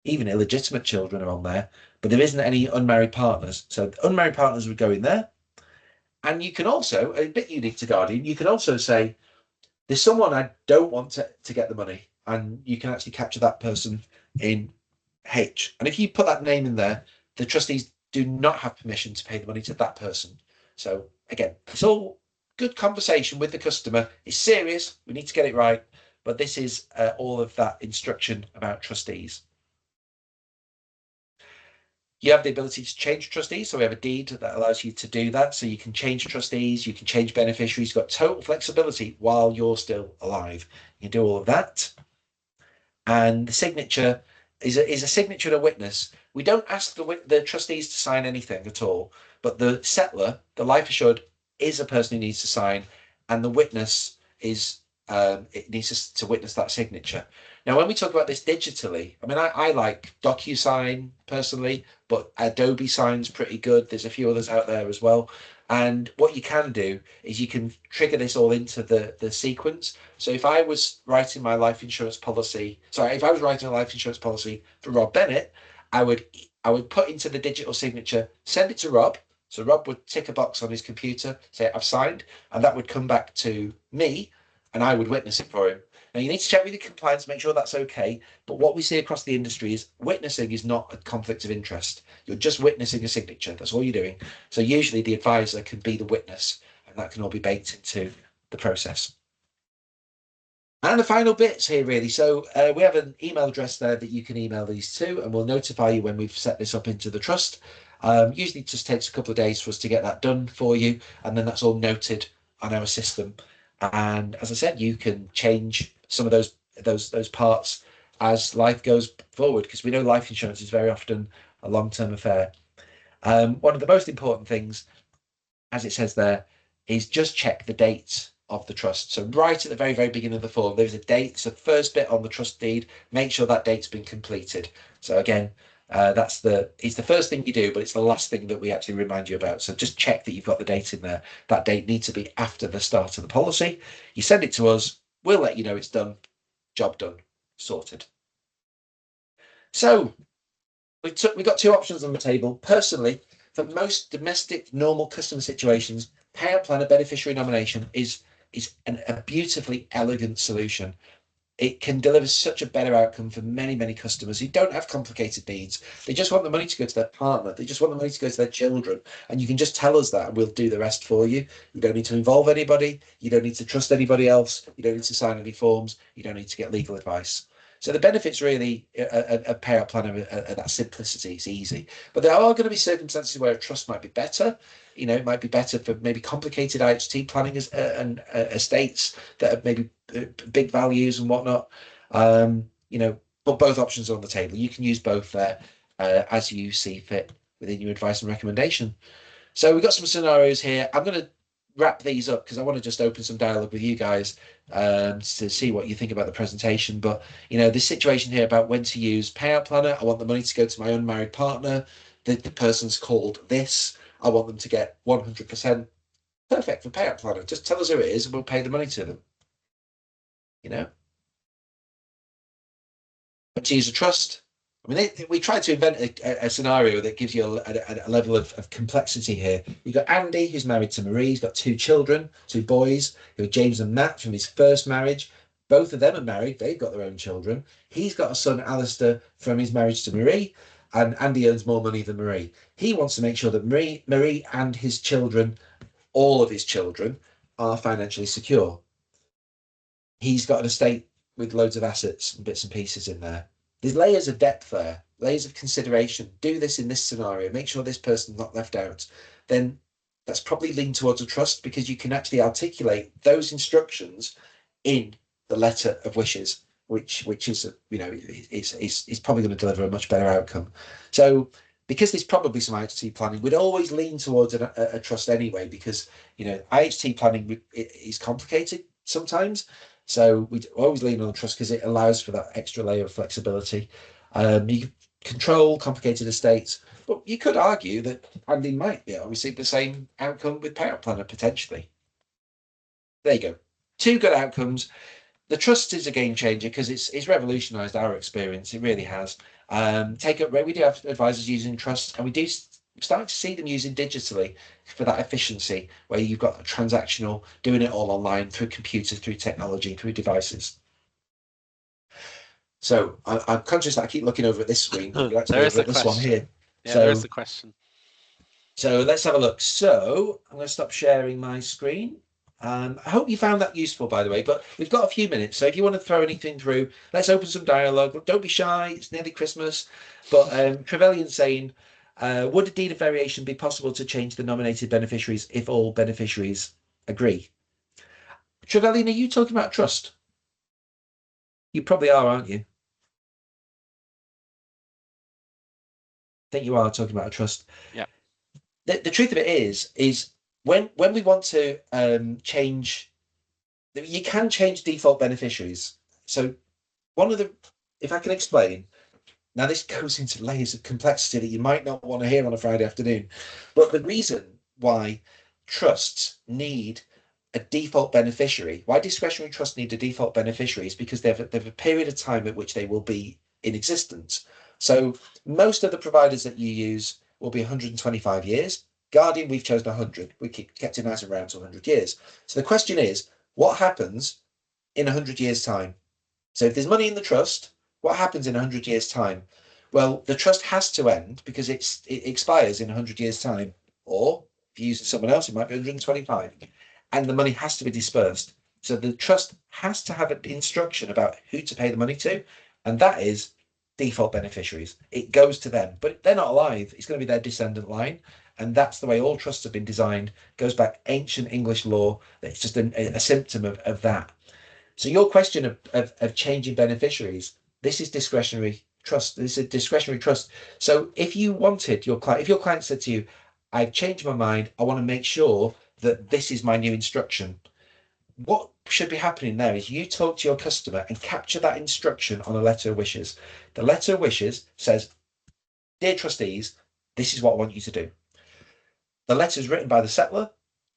even illegitimate children are on there, but there isn't any unmarried partners. So unmarried partners would go in there. And you can also, a bit unique to Guardian, you can also say, there's someone I don't want to get the money, and you can actually capture that person in H. And if you put that name in there, the trustees do not have permission to pay the money to that person. So again, it's all good conversation with the customer. It's serious. We need to get it right. But this is all of that instruction about trustees. You have the ability to change trustees. So we have a deed that allows you to do that. So you can change trustees, you can change beneficiaries. You've got total flexibility while you're still alive. You can do all of that. And the signature is a signature and a witness. We don't ask the trustees to sign anything at all, but the settlor, the life assured, is a person who needs to sign, and the witness is it needs to witness that signature. Now, when we talk about this digitally, I mean, I like DocuSign personally, but Adobe Sign's pretty good. There's a few others out there as well. And what you can do is you can trigger this all into the sequence. So if I was writing my life insurance policy, if I was writing a life insurance policy for Rob Bennett, I would put into the digital signature, send it to Rob. So Rob would tick a box on his computer, say I've signed, and that would come back to me, and I would witness it for him. Now, you need to check with your compliance, make sure that's okay. But what we see across the industry is witnessing is not a conflict of interest. You're just witnessing a signature. That's all you're doing. So usually the advisor can be the witness, and that can all be baked into the process. And the final bits here, really. So we have an email address there that you can email these to, and we'll notify you when we've set this up into the trust. Usually it just takes a couple of days for us to get that done for you, and then that's all noted on our system. And as I said, you can change some of those parts as life goes forward, because we know life insurance is very often a long-term affair. One of the most important things as it says there, is just check the date of the trust. So right at the very, very beginning of the form, there's a date. It's the first bit on the trust deed. Make sure that date's been completed. So again, it's the first thing you do, but it's the last thing that we actually remind you about. So just check that you've got the date in there. That date needs to be after the start of the policy. You send it to us. We'll let you know it's done. Job done. Sorted. So we've got two options on the table. Personally, for most domestic normal customer situations, payout planner beneficiary nomination is a beautifully elegant solution. It can deliver such a better outcome for many, many customers who don't have complicated needs. They just want the money to go to their partner. They just want the money to go to their children. And you can just tell us that and we'll do the rest for you. You don't need to involve anybody. You don't need to trust anybody else. You don't need to sign any forms. You don't need to get legal advice. So the benefits really a payout plan of that simplicity. It's easy, but there are going to be circumstances where a trust might be better. It might be better for maybe complicated IHT planning and estates that have maybe big values and whatnot. But both options are on the table. You can use both there as you see fit within your advice and recommendation. So we've got some scenarios here. I'm going to wrap these up because I want to just open some dialogue with you guys to see what you think about the presentation. But this situation here about when to use payout planner. I want the money to go to my unmarried partner. The person's called this. I want them to get 100% perfect for payout planner. Just tell us who it is and we'll pay the money to them. But to use a trust. I mean, we tried to invent a scenario that gives you a level of complexity here. You've got Andy, who's married to Marie. He's got two children, two boys, who are James and Matt from his first marriage. Both of them are married. They've got their own children. He's got a son, Alistair, from his marriage to Marie, and Andy earns more money than Marie. He wants to make sure that Marie and his children, all of his children, are financially secure. He's got an estate with loads of assets and bits and pieces in there. There's layers of depth there, layers of consideration. Do this in this scenario, make sure this person's not left out. Then that's probably lean towards a trust because you can actually articulate those instructions in the letter of wishes, which is is probably going to deliver a much better outcome. So because there's probably some IHT planning, we'd always lean towards a trust anyway, because IHT planning is complicated sometimes. So we always lean on trust because it allows for that extra layer of flexibility. You control complicated estates, but you could argue that Andy might be obviously the same outcome with payout planner potentially. There you go. Two good outcomes. The trust is a game changer because it's revolutionised our experience. It really has. We do have advisors using trust, and we do starting to see them using digitally for that efficiency, where you've got a transactional, doing it all online through computers, through technology, through devices. So I'm conscious that I keep looking over at this screen. Like to there is over at this one here. Yeah, there is a question. So let's have a look. So I'm going to stop sharing my screen. I hope you found that useful, by the way, but we've got a few minutes. So if you want to throw anything through, let's open some dialogue. Don't be shy. It's nearly Christmas. But Trevelyan's saying, would a deed of variation be possible to change the nominated beneficiaries if all beneficiaries agree? Trevelyan, are you talking about trust? You probably are, aren't you? I think you are talking about a trust. Yeah. The truth of it is when we want to change, you can change default beneficiaries. So if I can explain, now this goes into layers of complexity that you might not want to hear on a Friday afternoon, but the reason why trusts need a default beneficiary, why discretionary trusts need a default beneficiary, is because they have a period of time at which they will be in existence. So most of the providers that you use will be 125 years. Guardian, we've chosen 100. We kept it nice and round to 100 years. So the question is, what happens in 100 years' time? So if there's money in the trust, what happens in 100 years' time? Well, the trust has to end because it expires in 100 years' time. Or if you use someone else, it might be 125. And the money has to be dispersed. So the trust has to have an instruction about who to pay the money to. And that is default beneficiaries. It goes to them, but they're not alive. It's going to be their descendant line. And that's the way all trusts have been designed. It goes back ancient English law. It's just a symptom of that. So your question of changing beneficiaries, this is discretionary trust. This is a discretionary trust. So if you wanted if your client said to you, I've changed my mind. I want to make sure that this is my new instruction. What should be happening there is you talk to your customer and capture that instruction on a letter of wishes. The letter of wishes says, "Dear trustees, this is what I want you to do." The letter is written by the settler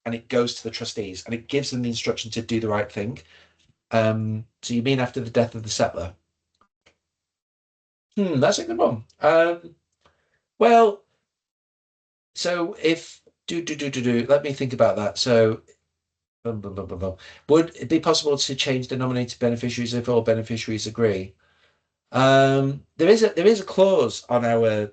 and it goes to the trustees and it gives them the instruction to do the right thing. So you mean after the death of the settler? That's a good one. Well, so if let me think about that. So would it be possible to change the nominated beneficiaries if all beneficiaries agree? There is a clause on our.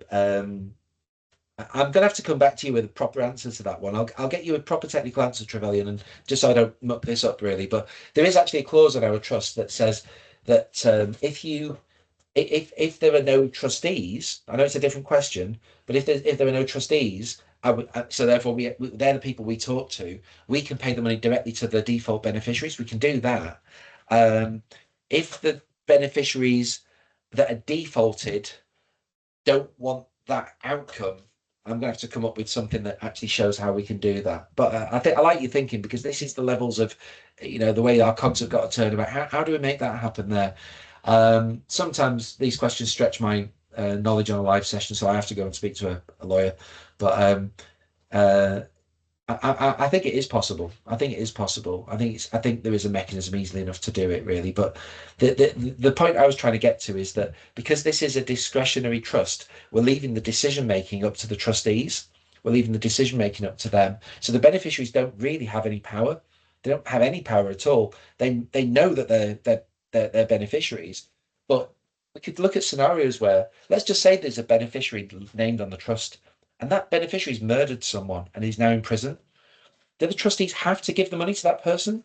I'm going to have to come back to you with a proper answer to that one. I'll get you a proper technical answer, Trevelyan, and just so I don't muck this up really. But there is actually a clause on our trust that says that if there are no trustees, I know it's a different question, but if there are no trustees, so therefore they're the people we talk to. We can pay the money directly to the default beneficiaries. We can do that. If the beneficiaries that are defaulted don't want that outcome, I'm going to have to come up with something that actually shows how we can do that. But I think I like your thinking, because this is the levels of, the way our cogs have got to turn about. How do we make that happen there? Sometimes these questions stretch my knowledge on a live session, so I have to go and speak to a lawyer. But I think it is possible. I think it is possible. I think there is a mechanism easily enough to do it, really. But the point I was trying to get to is that because this is a discretionary trust, we're leaving the decision making up to the trustees. We're leaving the decision making up to them. So the beneficiaries don't really have any power. They don't have any power at all. They know that they're beneficiaries, but we could look at scenarios where, let's just say there's a beneficiary named on the trust, and that beneficiary's murdered someone and is now in prison. Do the trustees have to give the money to that person?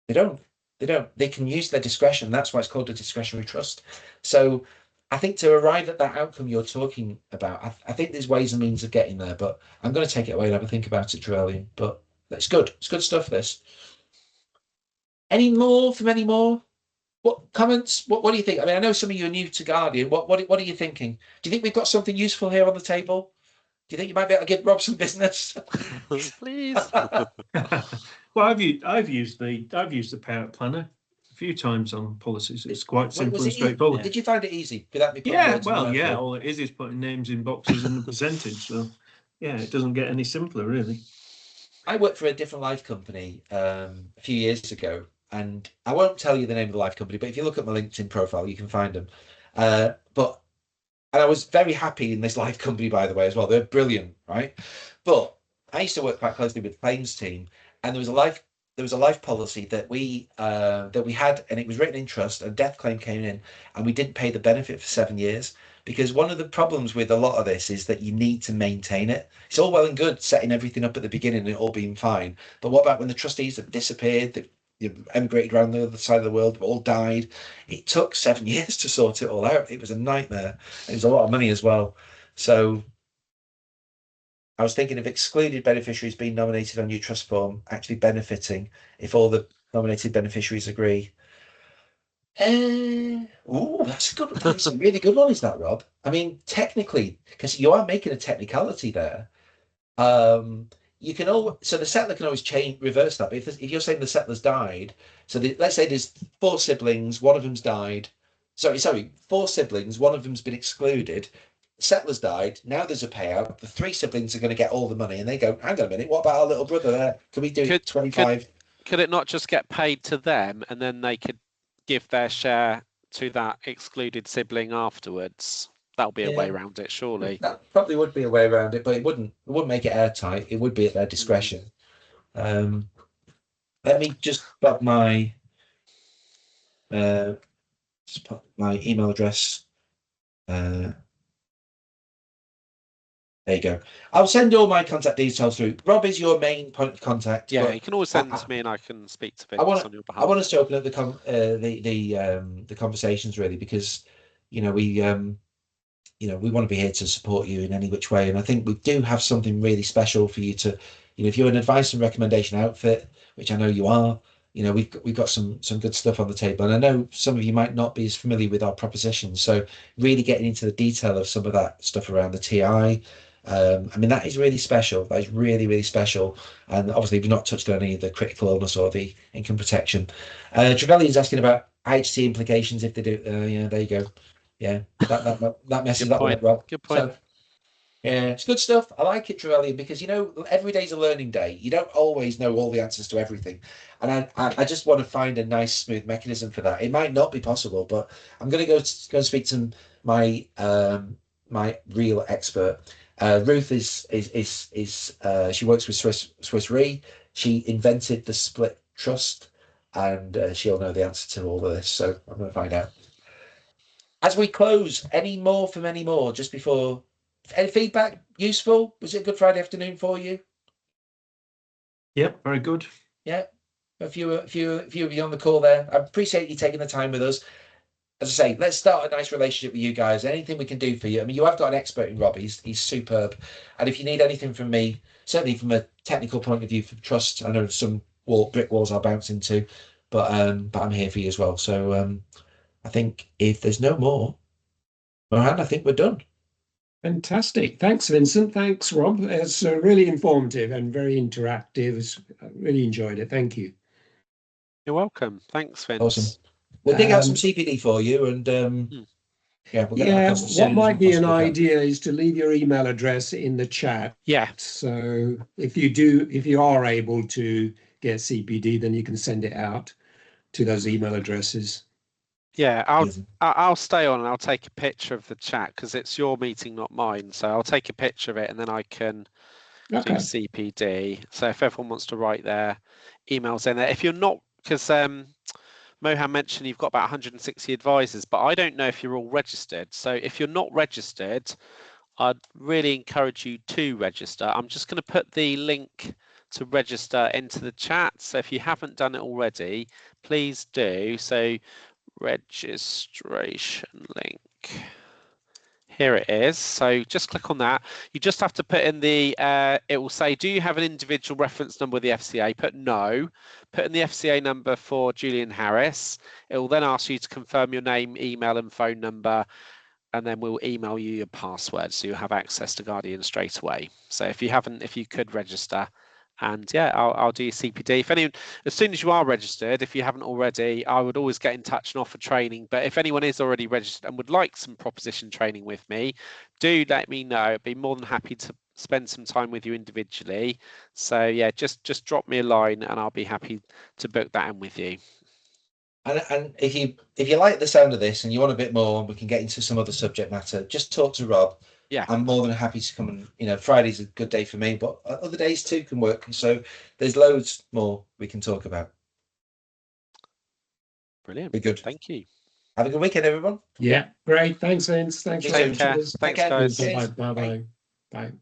They don't. They don't. They can use their discretion. That's why it's called a discretionary trust. So I think to arrive at that outcome you're talking about, I think there's ways and means of getting there, but I'm going to take it away and have a think about it, Trevelyan. But it's good. It's good stuff, this. Any more from any more? What comments? What do you think? I mean, I know some of you are new to Guardian. What are you thinking? Do you think we've got something useful here on the table? Do you think you might be able to give Rob some business? Please. Well, I've used the payout planner a few times on policies. It's quite simple and straightforward. Did you find it easy without me? All it is putting names in boxes and the percentage. So yeah, it doesn't get any simpler, really. I worked for a different life company a few years ago, and I won't tell you the name of the life company, but if you look at my LinkedIn profile, you can find them. And I was very happy in this life company, by the way, as well. They're brilliant, right? But I used to work quite closely with the claims team, and there was a life policy that we had, and it was written in trust. A death claim came in, and we didn't pay the benefit for 7 years, because one of the problems with a lot of this is that you need to maintain it. It's all well and good setting everything up at the beginning and it all being fine, but what about when the trustees have disappeared? That emigrated around the other side of the world, all died. It took 7 years to sort it all out. It was a nightmare. It was a lot of money as well. So I was thinking of excluded beneficiaries being nominated on your trust form actually benefiting if all the nominated beneficiaries agree. That's a good. That's a really good one, is that, Rob? I mean, technically, because you are making a technicality there. You can so the settler can always reverse that. But if you're saying the settler's died, so let's say there's 4 siblings, one of them's died. Sorry, 4 siblings, one of them's been excluded. Settler's died. Now there's a payout. The 3 siblings are going to get all the money, and they go, "Hang on a minute, what about our little brother there? Can we do 25?" Could it not just get paid to them, and then they could give their share to that excluded sibling afterwards? That'll be a way around it, surely. That probably would be a way around it, but it wouldn't make it airtight. It would be at their discretion. Let me just put my email address. There you go. I'll send all my contact details through. Rob is your main point of contact. Yeah, you can always send to me, and I can speak to Vince on your behalf. I want us to open up the conversations, really, because we want to be here to support you in any which way. And I think we do have something really special for you to, if you're an advice and recommendation outfit, which I know you are, we've got some good stuff on the table. And I know some of you might not be as familiar with our propositions. So really getting into the detail of some of that stuff around the TI, I mean, that is really special. That is really, really special. And obviously, we've not touched on any of the critical illness or the income protection. Trevelyan's asking about IHT implications if they do. Yeah, there you go. Yeah, that messes Good that one point. up, Rob. Good point. So, yeah, it's good stuff. I like it, Trevelyan, because every day's a learning day. You don't always know all the answers to everything, and I just want to find a nice, smooth mechanism for that. It might not be possible, but I'm going to go and speak to my my real expert. Ruth is she works with Swiss Re. Re. She invented the split trust, and she'll know the answer to all of this. So I'm going to find out. As we close, any more from any more just before? Any feedback? Useful? Was it a good Friday afternoon for you? Yep, very good. Yeah. A few of you on the call there. I appreciate you taking the time with us. As I say, let's start a nice relationship with you guys. Anything we can do for you. I mean, you have got an expert in Rob. He's superb. And if you need anything from me, certainly from a technical point of view for trust, I know some brick walls I'll bounce into, but I'm here for you as well. So I think if there's no more, Mohan, I think we're done. Fantastic. Thanks, Vincent. Thanks, Rob. It's really informative and very interactive. I really enjoyed it. Thank you. You're welcome. Thanks, Vince. Awesome. We'll dig out some CPD for you, and yeah, we'll get that across as soon what as might we be an possibly can. idea is to leave your email address in the chat. Yeah. So if you are able to get CPD, then you can send it out to those email addresses. Yeah, I'll stay on and I'll take a picture of the chat because it's your meeting, not mine. So I'll take a picture of it and then I can do CPD. So if everyone wants to write their emails in there, if you're not, because Mohan mentioned you've got about 160 advisors, but I don't know if you're all registered. So if you're not registered, I'd really encourage you to register. I'm just going to put the link to register into the chat. So if you haven't done it already, please do. So registration link. Here it is. So just click on that. You just have to put in the, it will say, do you have an individual reference number with the FCA? Put no. Put in the FCA number for Julian Harris. It will then ask you to confirm your name, email and phone number, and then we'll email you your password so you'll have access to Guardian straight away. So if you could register, and yeah, I'll do your CPD. If anyone, as soon as you are registered, if you haven't already, I would always get in touch and offer training. But if anyone is already registered and would like some proposition training with me, do let me know. I'd be more than happy to spend some time with you individually. So yeah, just drop me a line and I'll be happy to book that in with you. And if you like the sound of this and you want a bit more, we can get into some other subject matter. Just talk to Rob. Yeah, I'm more than happy to come and Friday's a good day for me, but other days too can work. So there's loads more we can talk about. Brilliant. Be good. Thank you. Have a good weekend, everyone. Yeah, great. Thanks, Vince. Thanks. Take care. Thanks, guys. Bye. Bye.